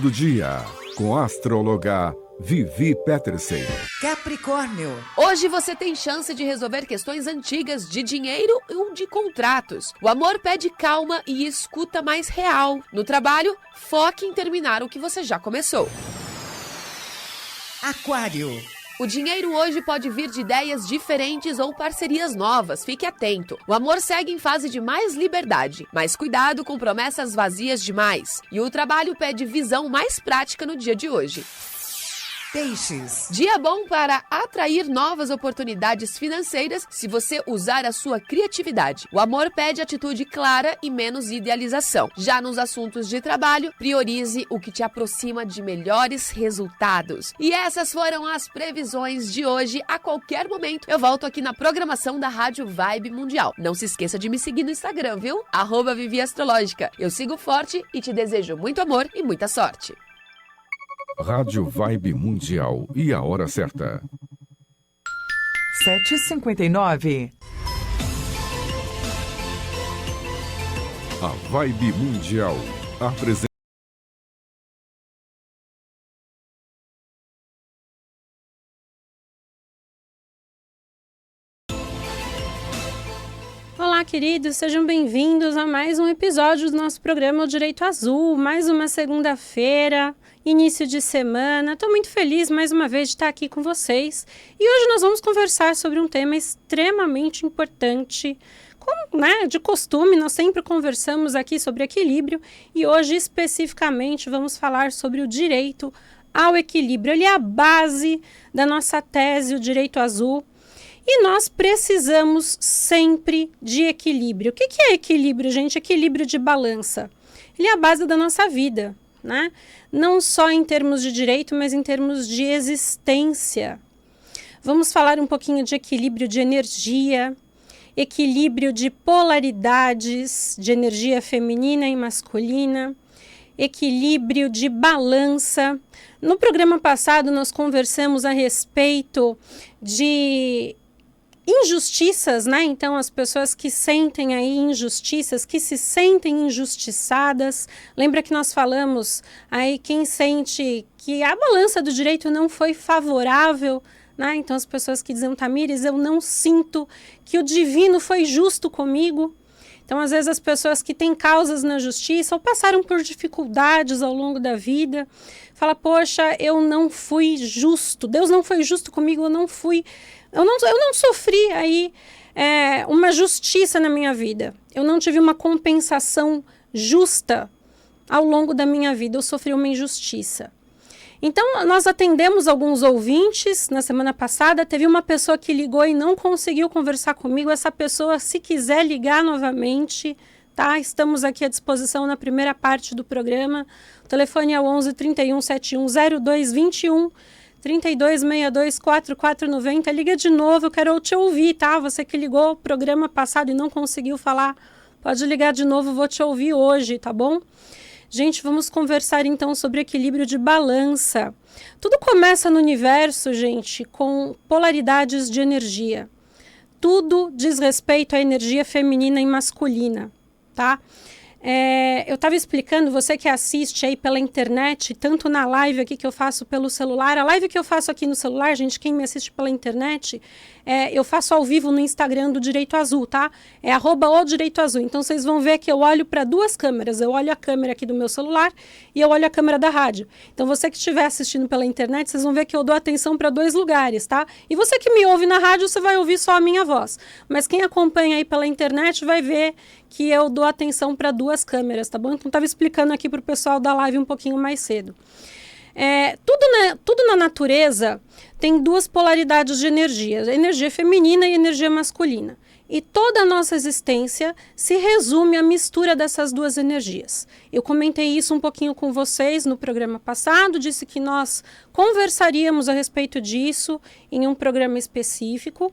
Do dia, com a astróloga Vivi Petersen. Capricórnio. Hoje você tem chance de resolver questões antigas de dinheiro ou de contratos. O amor pede calma e escuta mais real. No trabalho, foque em terminar o que você já começou. Aquário. O dinheiro hoje pode vir de ideias diferentes ou parcerias novas, fique atento. O amor segue em fase de mais liberdade, mas cuidado com promessas vazias demais. E o trabalho pede visão mais prática no dia de hoje. Peixes. Dia bom para atrair novas oportunidades financeiras se você usar a sua criatividade. O amor pede atitude clara e menos idealização. Já nos assuntos de trabalho, priorize o que te aproxima de melhores resultados. E essas foram as previsões de hoje. A qualquer momento eu volto aqui na programação da Rádio Vibe Mundial. Não se esqueça de me seguir no Instagram, viu? @Vivi Astrológica. Eu sigo forte e te desejo muito amor e muita sorte. Rádio Vibe Mundial e a hora certa. 7h59. A Vibe Mundial apresenta. Olá, queridos, sejam bem-vindos a mais um episódio do nosso programa O Direito Azul. Mais uma segunda-feira, início de semana. Estou muito feliz mais uma vez de estar aqui com vocês. E hoje nós vamos conversar sobre um tema extremamente importante. Como, de costume, nós sempre conversamos aqui sobre equilíbrio e hoje especificamente vamos falar sobre o direito ao equilíbrio. Ele é a base da nossa tese, o Direito Azul. E nós precisamos sempre de equilíbrio. O que é equilíbrio, gente? Equilíbrio de balança. Ele é a base da nossa vida, né? Não só em termos de direito, mas em termos de existência. Vamos falar um pouquinho de equilíbrio de energia, equilíbrio de polaridades, de energia feminina e masculina, equilíbrio de balança. No programa passado, nós conversamos a respeito de injustiças, né? Então, as pessoas que sentem aí injustiças, que se sentem injustiçadas. Lembra que nós falamos aí quem sente que a balança do direito não foi favorável, né? Então, as pessoas que dizem, Tamires, eu não sinto que o divino foi justo comigo. Então, às vezes, as pessoas que têm causas na justiça ou passaram por dificuldades ao longo da vida, fala, poxa, eu não fui justo, Deus não foi justo comigo, eu não sofri aí uma justiça na minha vida. Eu não tive uma compensação justa ao longo da minha vida, eu sofri uma injustiça. Então, nós atendemos alguns ouvintes na semana passada, teve uma pessoa que ligou e não conseguiu conversar comigo. Essa pessoa, se quiser ligar novamente, tá? Estamos aqui à disposição na primeira parte do programa. O telefone é o 11 31 71 02 21 32 62 44 90. Liga de novo, eu quero te ouvir, tá? Você que ligou o programa passado e não conseguiu falar, pode ligar de novo, vou te ouvir hoje, tá bom? Gente, vamos conversar então sobre equilíbrio de balança. Tudo começa no universo, gente, com polaridades de energia. Tudo diz respeito à energia feminina e masculina, tá? Eu estava explicando, você que assiste aí pela internet, tanto na live aqui que eu faço pelo celular, a live que eu faço aqui no celular, gente, quem me assiste pela internet, eu faço ao vivo no Instagram do Direito Azul, tá? É @ODireitoAzul. Então, vocês vão ver que eu olho para duas câmeras. Eu olho a câmera aqui do meu celular e eu olho a câmera da rádio. Então, você que estiver assistindo pela internet, vocês vão ver que eu dou atenção para dois lugares, tá? E você que me ouve na rádio, você vai ouvir só a minha voz. Mas quem acompanha aí pela internet vai ver que eu dou atenção para duas câmeras, tá bom? Então, estava explicando aqui para o pessoal da live um pouquinho mais cedo. Tudo na natureza tem duas polaridades de energia, a energia feminina e a energia masculina. E toda a nossa existência se resume à mistura dessas duas energias. Eu comentei isso um pouquinho com vocês no programa passado, disse que nós conversaríamos a respeito disso em um programa específico.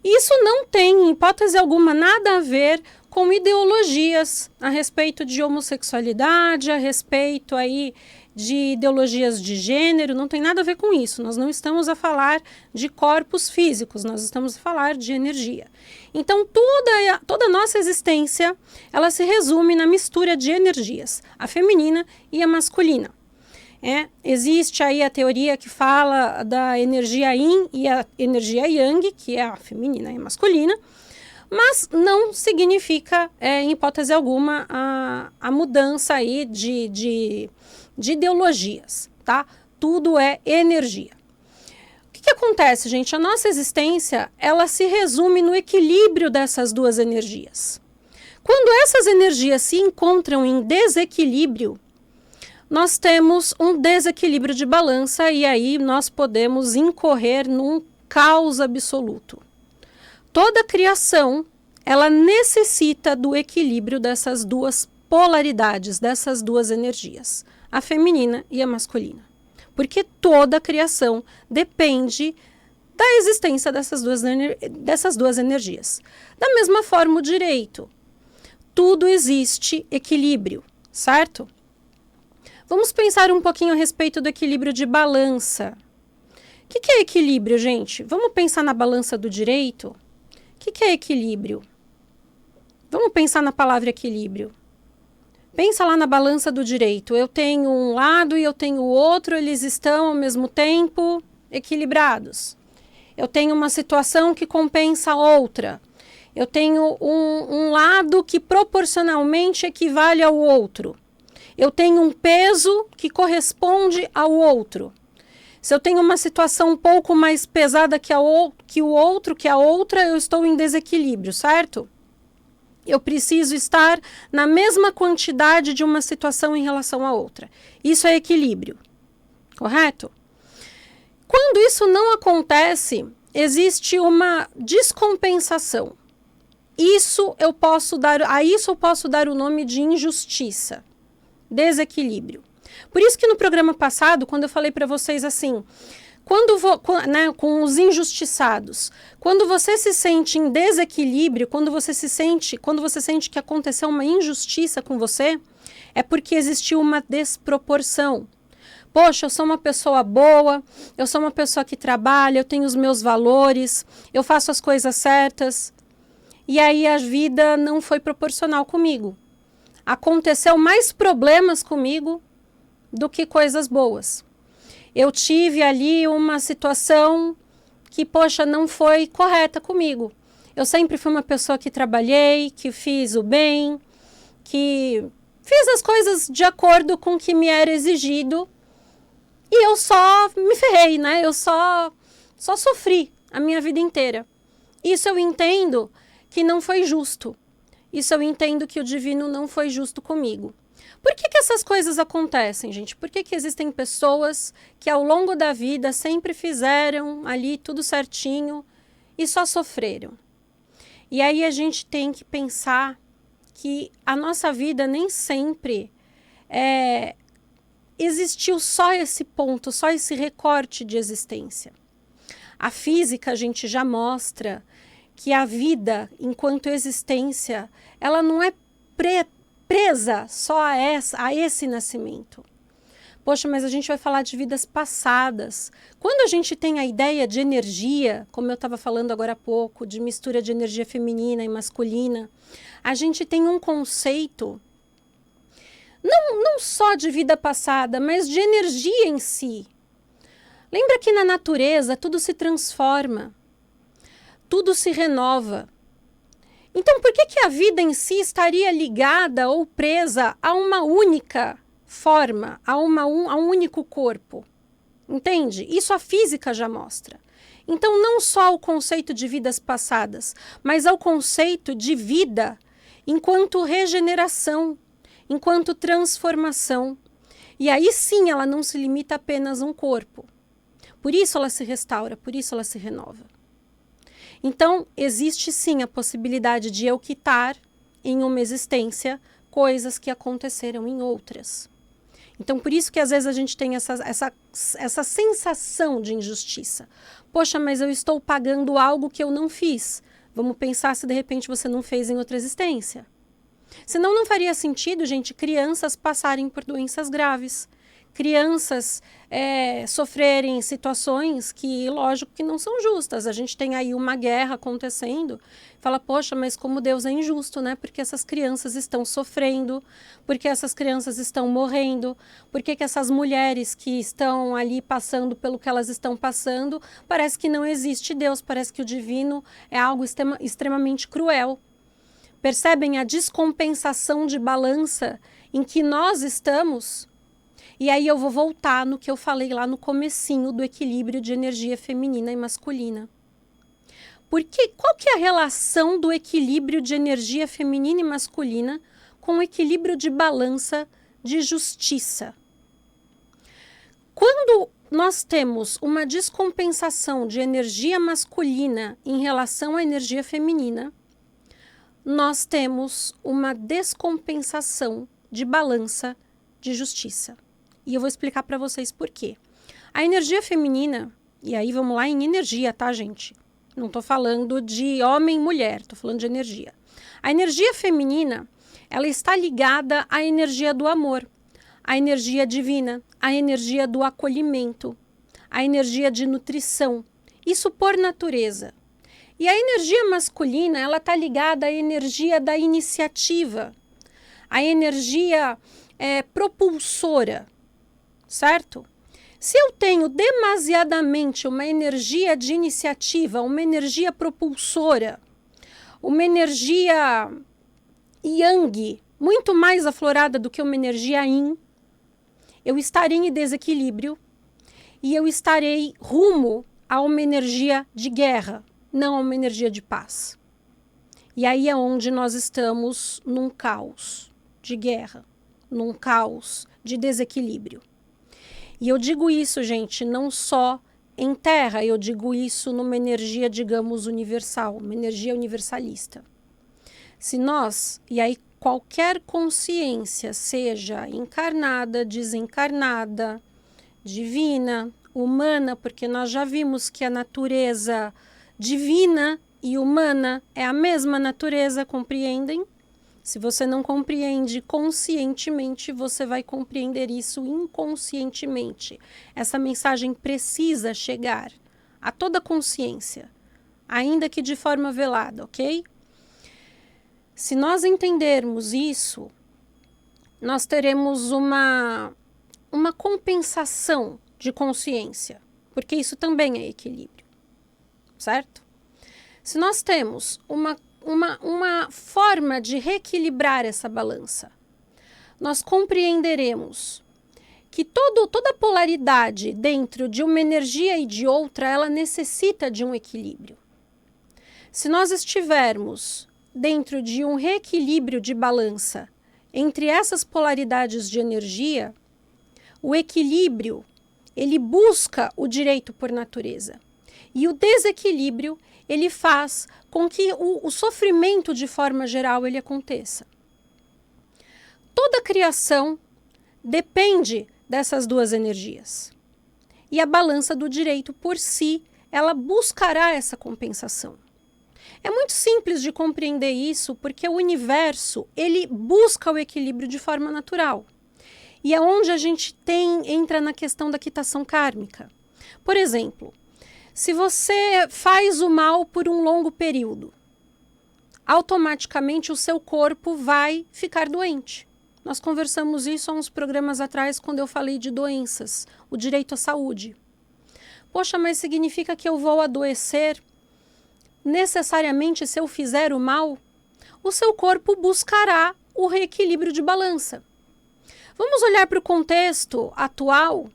Isso não tem, em hipótese alguma, nada a ver com ideologias a respeito de homossexualidade, a respeito aí de ideologias de gênero, não tem nada a ver com isso. Nós não estamos a falar de corpos físicos, nós estamos a falar de energia. Então, toda a nossa existência, ela se resume na mistura de energias, a feminina e a masculina. Existe aí a teoria que fala da energia yin e a energia yang, que é a feminina e a masculina, mas não significa, em hipótese alguma, a mudança aí de ideologias, tá? Tudo é energia. O que acontece, gente? A nossa existência, ela se resume no equilíbrio dessas duas energias. Quando essas energias se encontram em desequilíbrio, nós temos um desequilíbrio de balança e aí nós podemos incorrer num caos absoluto. Toda criação, ela necessita do equilíbrio dessas duas polaridades, dessas duas energias, a feminina e a masculina. Porque toda criação depende da existência dessas duas energias. Da mesma forma, o direito. Tudo existe equilíbrio, certo? Vamos pensar um pouquinho a respeito do equilíbrio de balança. O que é equilíbrio, gente? Vamos pensar na balança do direito? O que é equilíbrio? Vamos pensar na palavra equilíbrio. Pensa lá na balança do direito. Eu tenho um lado e eu tenho o outro, eles estão ao mesmo tempo equilibrados. Eu tenho uma situação que compensa a outra. Eu tenho um lado que proporcionalmente equivale ao outro. Eu tenho um peso que corresponde ao outro. Se eu tenho uma situação um pouco mais pesada que a outra, eu estou em desequilíbrio, certo? Eu preciso estar na mesma quantidade de uma situação em relação à outra. Isso é equilíbrio, correto? Quando isso não acontece, existe uma descompensação. A isso eu posso dar o nome de injustiça. Desequilíbrio. Por isso que no programa passado, quando eu falei para vocês assim, com os injustiçados, quando você se sente em desequilíbrio, quando você sente que aconteceu uma injustiça com você, é porque existiu uma desproporção. Poxa, eu sou uma pessoa boa, eu sou uma pessoa que trabalha, eu tenho os meus valores, eu faço as coisas certas, e aí a vida não foi proporcional comigo. Aconteceu mais problemas comigo do que coisas boas. Eu tive ali uma situação que, poxa, não foi correta comigo. Eu sempre fui uma pessoa que trabalhei, que fiz o bem, que fiz as coisas de acordo com o que me era exigido e eu só me ferrei, né? Eu só sofri a minha vida inteira. Isso eu entendo que não foi justo. Isso eu entendo que o divino não foi justo comigo. Por que essas coisas acontecem, gente? Por que existem pessoas que ao longo da vida sempre fizeram ali tudo certinho e só sofreram? E aí a gente tem que pensar que a nossa vida nem sempre existiu só esse ponto, só esse recorte de existência. A física, a gente já mostra que a vida, enquanto existência, ela não é presa só a esse nascimento. Poxa, mas a gente vai falar de vidas passadas. Quando a gente tem a ideia de energia, como eu estava falando agora há pouco, de mistura de energia feminina e masculina, a gente tem um conceito, não só de vida passada, mas de energia em si. Lembra que na natureza tudo se transforma, tudo se renova. Então, por que a vida em si estaria ligada ou presa a uma única forma, a um único corpo? Entende? Isso a física já mostra. Então, não só o conceito de vidas passadas, mas ao conceito de vida enquanto regeneração, enquanto transformação. E aí sim, ela não se limita apenas a um corpo. Por isso ela se restaura, por isso ela se renova. Então, existe sim a possibilidade de eu quitar em uma existência coisas que aconteceram em outras. Então, por isso que às vezes a gente tem essa sensação de injustiça. Poxa, mas eu estou pagando algo que eu não fiz. Vamos pensar se de repente você não fez em outra existência. Senão não faria sentido, gente, crianças passarem por doenças graves. crianças sofrerem situações que, lógico, que não são justas. A gente tem aí uma guerra acontecendo, fala, poxa, mas como Deus é injusto, né? Porque essas crianças estão sofrendo, porque essas crianças estão morrendo, porque que essas mulheres que estão ali passando pelo que elas estão passando, parece que não existe Deus, parece que o divino é algo extremamente cruel. Percebem a descompensação de balança em que nós estamos? E aí eu vou voltar no que eu falei lá no comecinho do equilíbrio de energia feminina e masculina. Porque qual que é a relação do equilíbrio de energia feminina e masculina com o equilíbrio de balança de justiça? Quando nós temos uma descompensação de energia masculina em relação à energia feminina, nós temos uma descompensação de balança de justiça. E eu vou explicar para vocês por quê. A energia feminina, e aí vamos lá em energia, tá, gente? Não estou falando de homem e mulher, estou falando de energia. A energia feminina, ela está ligada à energia do amor, à energia divina, à energia do acolhimento, à energia de nutrição. Isso por natureza. E a energia masculina, ela está ligada à energia da iniciativa, à energia propulsora, certo? Se eu tenho demasiadamente uma energia de iniciativa, uma energia propulsora, uma energia yang, muito mais aflorada do que uma energia yin, eu estarei em desequilíbrio e eu estarei rumo a uma energia de guerra, não a uma energia de paz. E aí é onde nós estamos num caos de guerra, num caos de desequilíbrio. E eu digo isso, gente, não só em terra, eu digo isso numa energia, digamos, universal, uma energia universalista. Se nós, e aí qualquer consciência, seja encarnada, desencarnada, divina, humana, porque nós já vimos que a natureza divina e humana é a mesma natureza, compreendem? Se você não compreende conscientemente, você vai compreender isso inconscientemente. Essa mensagem precisa chegar a toda consciência, ainda que de forma velada, ok? Se nós entendermos isso, nós teremos uma compensação de consciência, porque isso também é equilíbrio, certo? Se nós temos uma forma de reequilibrar essa balança, nós compreenderemos que toda polaridade dentro de uma energia e de outra, ela necessita de um equilíbrio. Se nós estivermos dentro de um reequilíbrio de balança entre essas polaridades de energia, o equilíbrio, ele busca o direito por natureza. E o desequilíbrio, ele faz com que o sofrimento, de forma geral, ele aconteça. Toda criação depende dessas duas energias. E a balança do direito, por si, ela buscará essa compensação. É muito simples de compreender isso, porque o universo, ele busca o equilíbrio de forma natural. E é onde a gente entra na questão da quitação kármica. Por exemplo, se você faz o mal por um longo período, automaticamente o seu corpo vai ficar doente. Nós conversamos isso há uns programas atrás, quando eu falei de doenças, o direito à saúde. Poxa, mas significa que eu vou adoecer necessariamente se eu fizer o mal? O seu corpo buscará o reequilíbrio de balança. Vamos olhar para o contexto atual.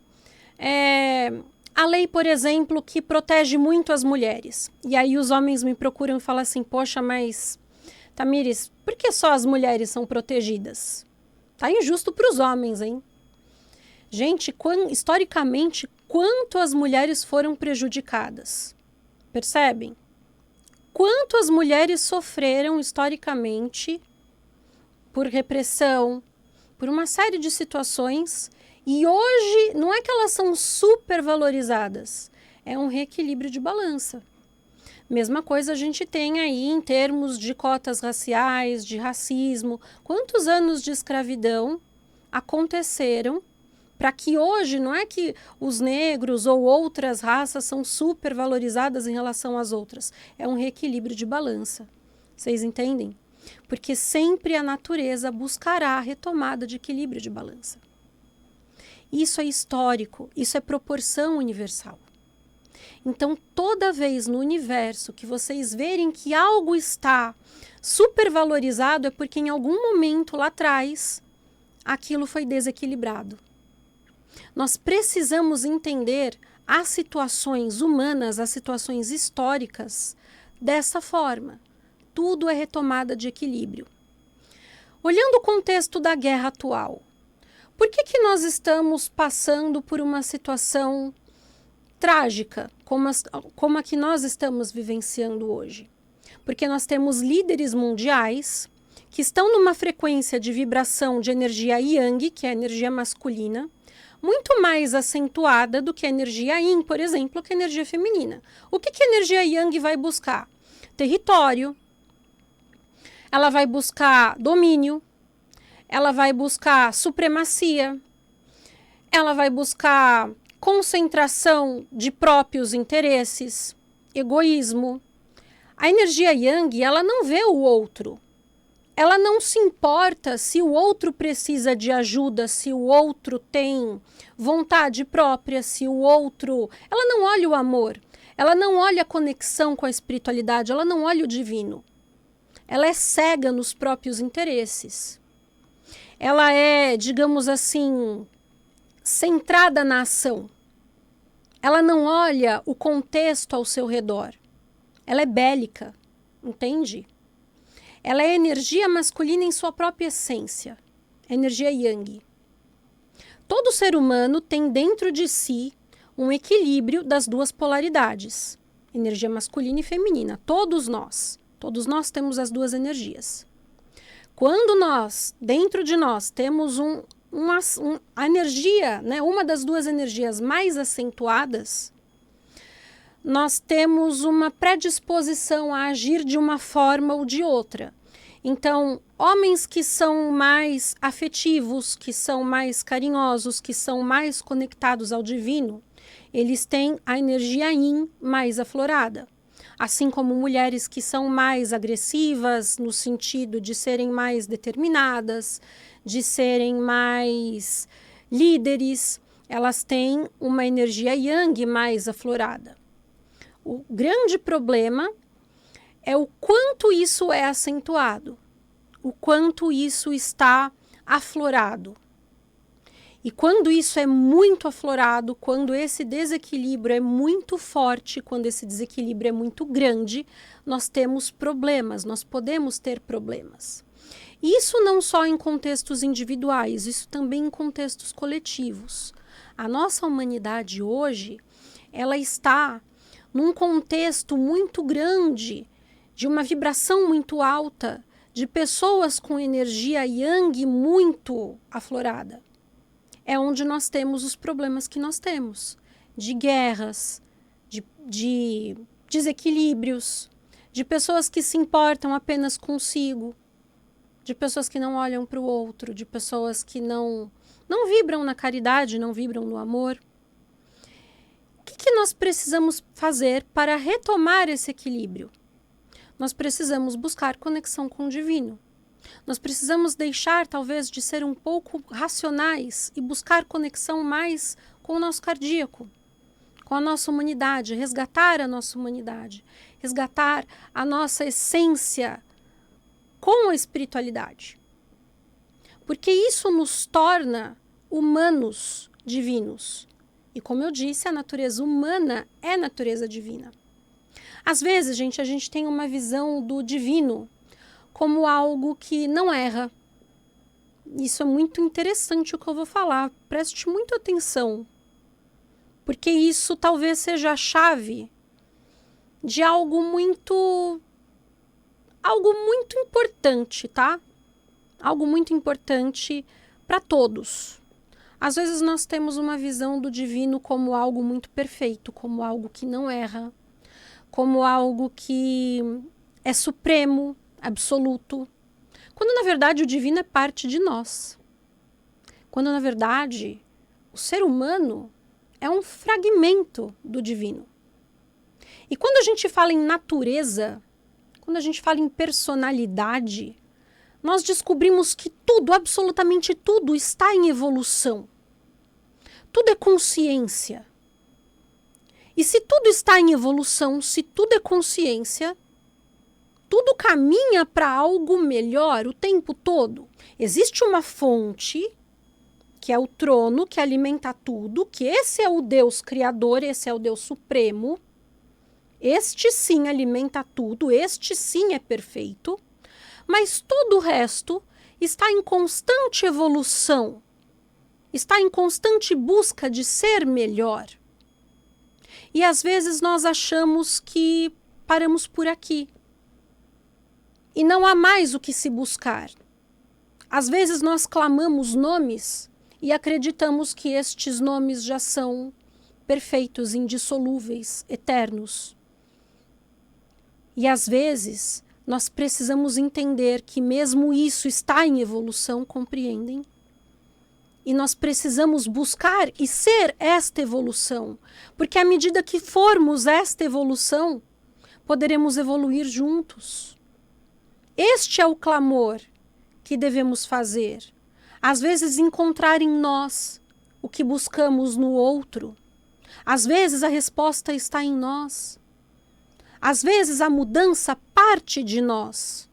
A lei, por exemplo, que protege muito as mulheres. E aí os homens me procuram e falam assim, poxa, mas, Tamires, por que só as mulheres são protegidas? Tá injusto para os homens, hein? Gente, historicamente, quanto as mulheres foram prejudicadas? Percebem? Quanto as mulheres sofreram historicamente por repressão, por uma série de situações. E hoje, não é que elas são super valorizadas, é um reequilíbrio de balança. Mesma coisa a gente tem aí em termos de cotas raciais, de racismo. Quantos anos de escravidão aconteceram Para que hoje não é que os negros ou outras raças são supervalorizadas em relação às outras. É um reequilíbrio de balança. Vocês entendem? Porque sempre a natureza buscará a retomada de equilíbrio de balança. Isso é histórico, isso é proporção universal. Então, toda vez no universo que vocês verem que algo está supervalorizado, é porque em algum momento lá atrás aquilo foi desequilibrado. Nós precisamos entender as situações humanas, as situações históricas dessa forma. Tudo é retomada de equilíbrio. Olhando o contexto da guerra atual, por que nós estamos passando por uma situação trágica, como a que nós estamos vivenciando hoje? Porque nós temos líderes mundiais que estão numa frequência de vibração de energia Yang, que é a energia masculina, muito mais acentuada do que a energia Yin, por exemplo, que é a energia feminina. O que a energia Yang vai buscar? Território, ela vai buscar domínio, ela vai buscar supremacia, ela vai buscar concentração de próprios interesses, egoísmo. A energia Yang, ela não vê o outro. Ela não se importa se o outro precisa de ajuda, se o outro tem vontade própria, se o outro... Ela não olha o amor, ela não olha a conexão com a espiritualidade, ela não olha o divino. Ela é cega nos próprios interesses. Ela é, digamos assim, centrada na ação. Ela não olha o contexto ao seu redor. Ela é bélica, entende? Ela é energia masculina em sua própria essência, energia Yang. Todo ser humano tem dentro de si um equilíbrio das duas polaridades, energia masculina e feminina, todos nós temos as duas energias. Quando nós, dentro de nós, temos a energia, né, uma das duas energias mais acentuadas, nós temos uma predisposição a agir de uma forma ou de outra. Então, homens que são mais afetivos, que são mais carinhosos, que são mais conectados ao divino, eles têm a energia Yin mais aflorada. Assim como mulheres que são mais agressivas, no sentido de serem mais determinadas, de serem mais líderes, elas têm uma energia Yang mais aflorada. O grande problema é o quanto isso é acentuado, o quanto isso está aflorado. E quando isso é muito aflorado, quando esse desequilíbrio é muito forte, quando esse desequilíbrio é muito grande, nós temos problemas, nós podemos ter problemas. Isso não só em contextos individuais, isso também em contextos coletivos. A nossa humanidade hoje, ela está num contexto muito grande, de uma vibração muito alta, de pessoas com energia Yang muito aflorada. É onde nós temos os problemas que nós temos, de guerras, de desequilíbrios, de pessoas que se importam apenas consigo, de pessoas que não olham para o outro, de pessoas que não vibram na caridade, não vibram no amor. O que nós precisamos fazer para retomar esse equilíbrio? Nós precisamos buscar conexão com o divino. Nós precisamos deixar, talvez, de ser um pouco racionais e buscar conexão mais com o nosso cardíaco, com a nossa humanidade, resgatar a nossa humanidade, resgatar a nossa essência com a espiritualidade. Porque isso nos torna humanos divinos. E como eu disse, a natureza humana é natureza divina. Às vezes, a gente tem uma visão do divino como algo que não erra. Isso é muito interessante o que eu vou falar. Preste muita atenção. Porque isso talvez seja a chave de algo muito importante, tá? Algo muito importante para todos. Às vezes nós temos uma visão do divino como algo muito perfeito, como algo que não erra, como algo que é supremo, absoluto, quando na verdade o divino é parte de nós. Quando na verdade O ser humano é um fragmento do divino. E quando a gente fala em natureza, quando a gente fala em personalidade, nós descobrimos que tudo, absolutamente tudo, está em evolução. Tudo é consciência. E se tudo está em evolução, se tudo é consciência, tudo caminha para algo melhor o tempo todo. Existe uma fonte, que é o trono, que alimenta tudo, que esse é o Deus criador, esse é o Deus supremo. Este sim alimenta tudo, este sim é perfeito. Mas todo o resto está em constante evolução, está em constante busca de ser melhor. E às vezes nós achamos que paramos por aqui. E não há mais o que se buscar. Às vezes nós clamamos nomes e acreditamos que estes nomes já são perfeitos, indissolúveis, eternos. E às vezes nós precisamos entender que mesmo isso está em evolução, compreendem? E nós precisamos buscar e ser esta evolução, porque à medida que formos esta evolução, poderemos evoluir juntos. Este é o clamor que devemos fazer. Às vezes encontrar em nós o que buscamos no outro. Às vezes a resposta está em nós. Às vezes a mudança parte de nós.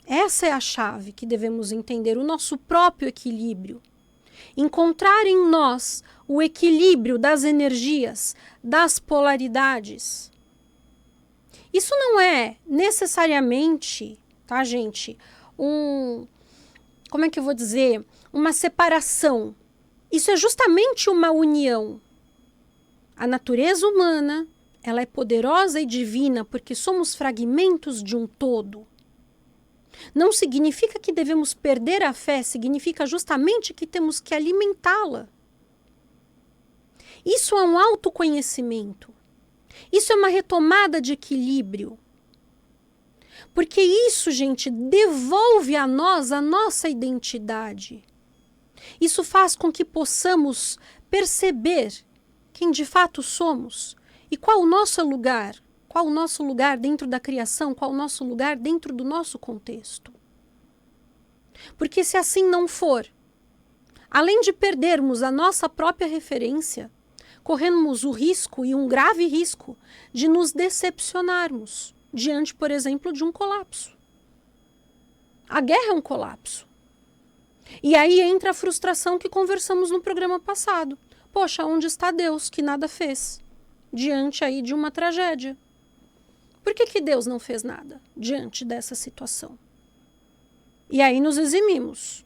Essa é a chave que devemos entender, o nosso próprio equilíbrio. Encontrar em nós o equilíbrio das energias, das polaridades. Isso não é necessariamente, tá, gente, como é que eu vou dizer? Uma separação. Isso é justamente uma união. A natureza humana, ela é poderosa e divina porque somos fragmentos de um todo. Não significa que devemos perder a fé, significa justamente que temos que alimentá-la. Isso é um autoconhecimento. Isso é uma retomada de equilíbrio. Porque isso, gente, devolve a nós a nossa identidade. Isso faz com que possamos perceber quem de fato somos e qual o nosso lugar. Qual o nosso lugar dentro da criação? Qual o nosso lugar dentro do nosso contexto? Porque se assim não for, além de perdermos a nossa própria referência, corremos o risco, e um grave risco, de nos decepcionarmos diante, por exemplo, de um colapso. A guerra é um colapso. E aí entra a frustração que conversamos no programa passado. Poxa, onde está Deus que nada fez diante aí de uma tragédia? Por que Deus não fez nada diante dessa situação? E aí nos eximimos.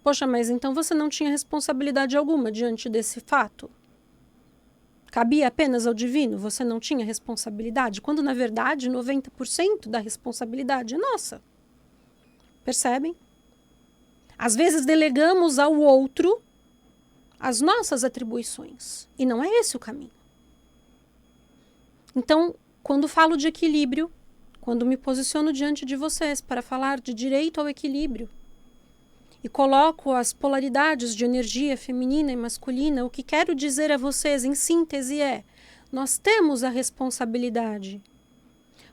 Poxa, mas então você não tinha responsabilidade alguma diante desse fato? Cabia apenas ao divino? Você não tinha responsabilidade? Quando, na verdade, 90% da responsabilidade é nossa. Percebem? Às vezes delegamos ao outro as nossas atribuições. E não é esse o caminho. Então, quando falo de equilíbrio, quando me posiciono diante de vocês para falar de direito ao equilíbrio e coloco as polaridades de energia feminina e masculina, o que quero dizer a vocês em síntese é: nós temos a responsabilidade,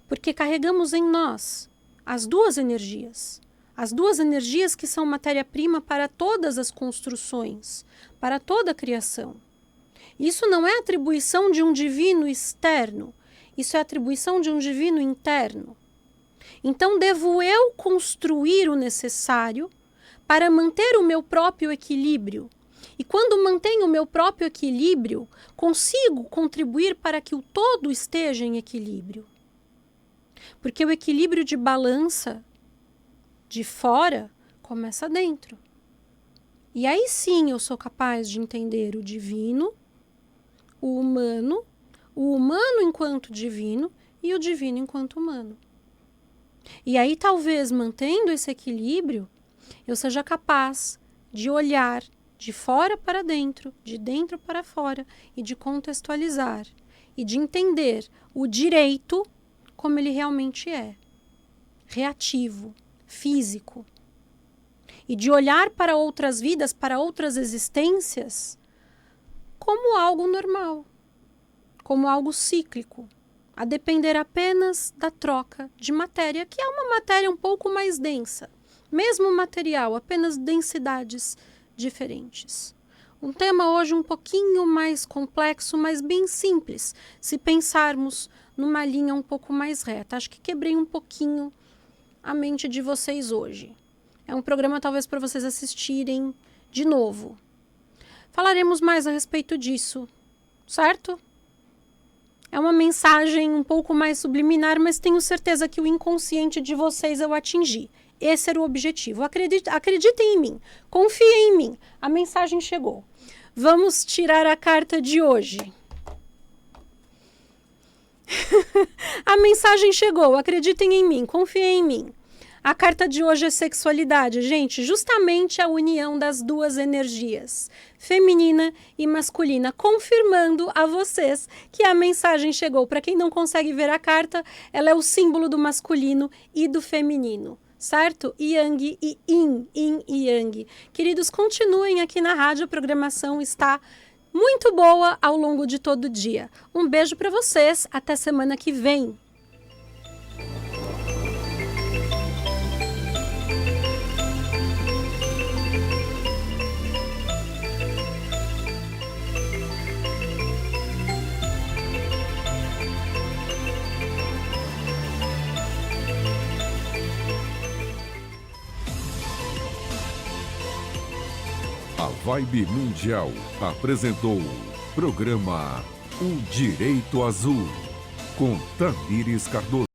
porque carregamos em nós as duas energias que são matéria-prima para todas as construções, para toda a criação. Isso não é atribuição de um divino externo, isso é atribuição de um divino interno. Então, devo eu construir o necessário para manter o meu próprio equilíbrio. E quando mantenho o meu próprio equilíbrio, consigo contribuir para que o todo esteja em equilíbrio. Porque o equilíbrio de balança de fora começa dentro. E aí sim eu sou capaz de entender o divino, o humano enquanto divino e o divino enquanto humano. E aí talvez, mantendo esse equilíbrio, eu seja capaz de olhar de fora para dentro, de dentro para fora, e de contextualizar, e de entender o direito como ele realmente é. Reativo, físico. e de olhar para outras vidas, para outras existências, como algo normal, como algo cíclico, a depender apenas da troca de matéria, que é uma matéria um pouco mais densa, mesmo material, apenas densidades diferentes. Um tema hoje um pouquinho mais complexo, mas bem simples, se pensarmos numa linha um pouco mais reta. Acho que quebrei um pouquinho a mente de vocês hoje. É um programa talvez para vocês assistirem de novo. Falaremos mais a respeito disso, certo? É uma mensagem um pouco mais subliminar, mas tenho certeza que o inconsciente de vocês eu atingi. Esse era o objetivo. Acreditem em mim, confiem em mim. A mensagem chegou. Vamos tirar a carta de hoje. A mensagem chegou, acreditem em mim, confiem em mim. A carta de hoje é sexualidade, gente, justamente a união das duas energias, feminina e masculina, confirmando a vocês que a mensagem chegou. Para quem não consegue ver a carta, ela é o símbolo do masculino e do feminino, certo? Yang e yin e yang. Queridos, continuem aqui na rádio, a programação está muito boa ao longo de todo o dia. Um beijo para vocês, até semana que vem. A Vibe Mundial apresentou programa O Direito Azul, com Tamires Cardoso.